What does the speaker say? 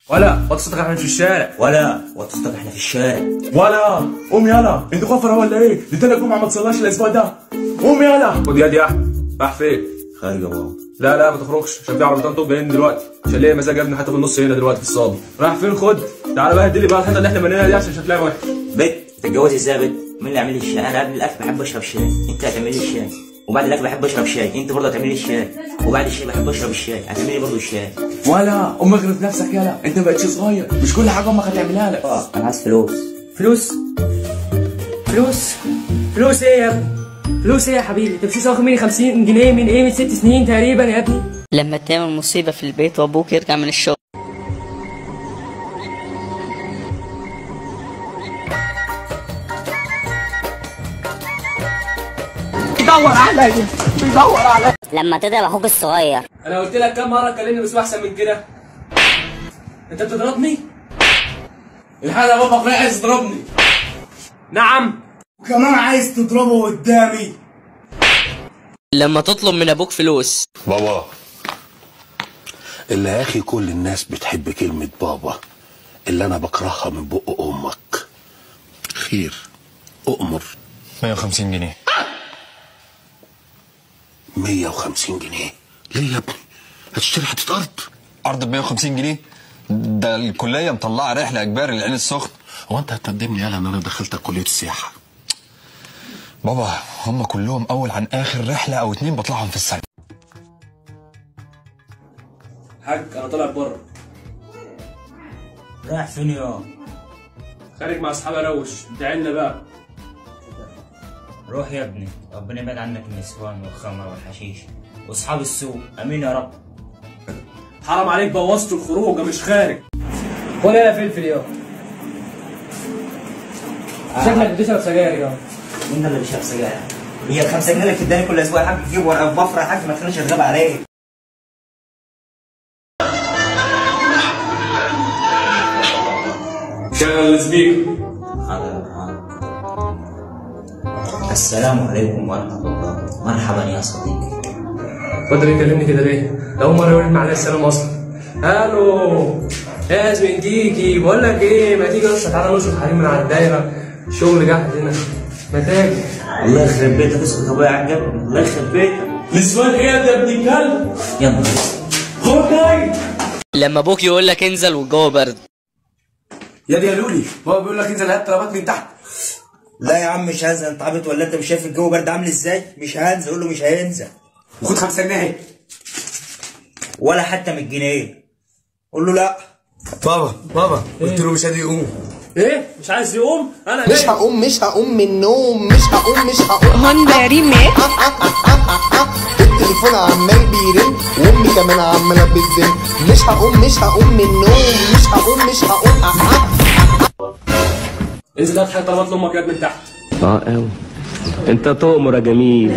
ولا وطستك احنا في الشارع. ولا وطستك احنا في الشارع. ولا قوم يلا، انت غفره ولا ايه؟ دي تاني جمعه ما تصلاش الاسبوع ده. قوم يلا. خد يدي يا احمد. رايح فين؟ خارج يا بابا. لا ما تخرجش عشان في عربيتين طوب جايين دلوقتي، عشان ليا مزاج يا ابني حتى في النص هنا دلوقتي في الصاله. رايح فين؟ خد تعالى بقى اديلي بقى الحته اللي احنا بنيناها دي عشان شكلها وحش. بنت تتجوزي ازاي يا بنت؟ مين اللي يعمل لي الشاي؟ انا قبل الاكل بحب اشرب شاي، انت هتعملي لي الشاي. وبعد الاكل بحب اشرب شاي، انت برضه هتعملي لي الشاي. وبعد الشاي بحب اشرب الشاي، هتعملي لي برضه الشاي. ولا امك غير نفسك يلا، انت ما بقتش صغير، مش كل حاجه امك هتعملها لك. انا عايز فلوس. فلوس ايه يا ابني؟ فلوس ايه يا حبيبي؟ انت مش واخد مني 50 جنيه من ايه؟ من 6 سنين تقريبا يا ابني. لما تعمل مصيبة في البيت وابوك يرجع من الشغل. بيدور عليا. لما تضرب اخوك الصغير. انا قلت لك كام مره تكلمني باسلوب احسن من كده؟ انت بتضربني؟ الحقيقه يا بابا اخويا عايز يضربني. نعم. وكمان عايز تضربه قدامي. لما تطلب من ابوك فلوس. بابا اللي يا اخي كل الناس بتحب كلمة بابا، اللي انا بكرهها من بق امك. خير اؤمر. 150 جنيه. 150 جنيه ليه يا ابني؟ هتشتري حتة ارض؟ ارض ب 150 جنيه؟ ده الكلية مطلعة رحلة اجباري للعين السخن. هو انت هتقدمني يالا ان انا دخلتك كلية السياحة؟ بابا هم كلهم اول عن اخر رحلة او 2 بطلعهم في السنة. حاج انا طالع بره. رايح فين يا؟ خارج مع اصحابي اروش، ادعي بقى. روح يا ابني، ربنا يبعد عنك النسوان والخمر والحشيش واصحاب السوق، امين يا رب. حرام عليك بوظت الخروج مش خارج. ولا يا فلفل يا شكلك بتشرب سجاير يا. مين اللي بيشرب سجاير؟ هي ال5 جنيه اللي بتداني كل اسبوع يا حاج تجيب ورقه بفرة يا حاج، ما تخلينيش اتغاب عليك. شغل السبيكر. حاضر. السلام عليكم ورحمه الله، مرحبا يا صديقي. اتفضل يكلمني كده ليه؟ ده اول مره يقول لي عليه السلام اصلا. الو يا ياسمين كيكي، بقول لك ايه، ما تيجي بس تعالى نشرب حريم من على الدايره، شغل جاحد هنا، ما تاجي. الله يخرب بيتك، اسكت ابويا عجب، الله يخرب بيتك. نسوان ايه يا ابن الكلب؟ يا نهار هو جاي. لما ابوك يقول لك انزل والجو برد. يا دي يا لولي، بابا بيقول لك انزل هات طلبات من تحت. لا يا عم مش هنزل، انت عبيط ولا انت مش شايف الجو برد عامل ازاي؟ مش هنزل، قول له مش هينزل. وخد 5 جنيه ولا حتى من الجنيه. قول له لا. بابا قلت له مش هيقوم. ايه مش عايز يقوم؟ انا مش هقوم من النوم، مش هقوم. هون ريميك. التليفون عمال بيرن وامي كمان عماله بتزن. مش هقوم من النوم، مش هقوم. انزل هات حاجه طلبات لامك يا ابني من تحت. قوي انت تؤمر يا جميل.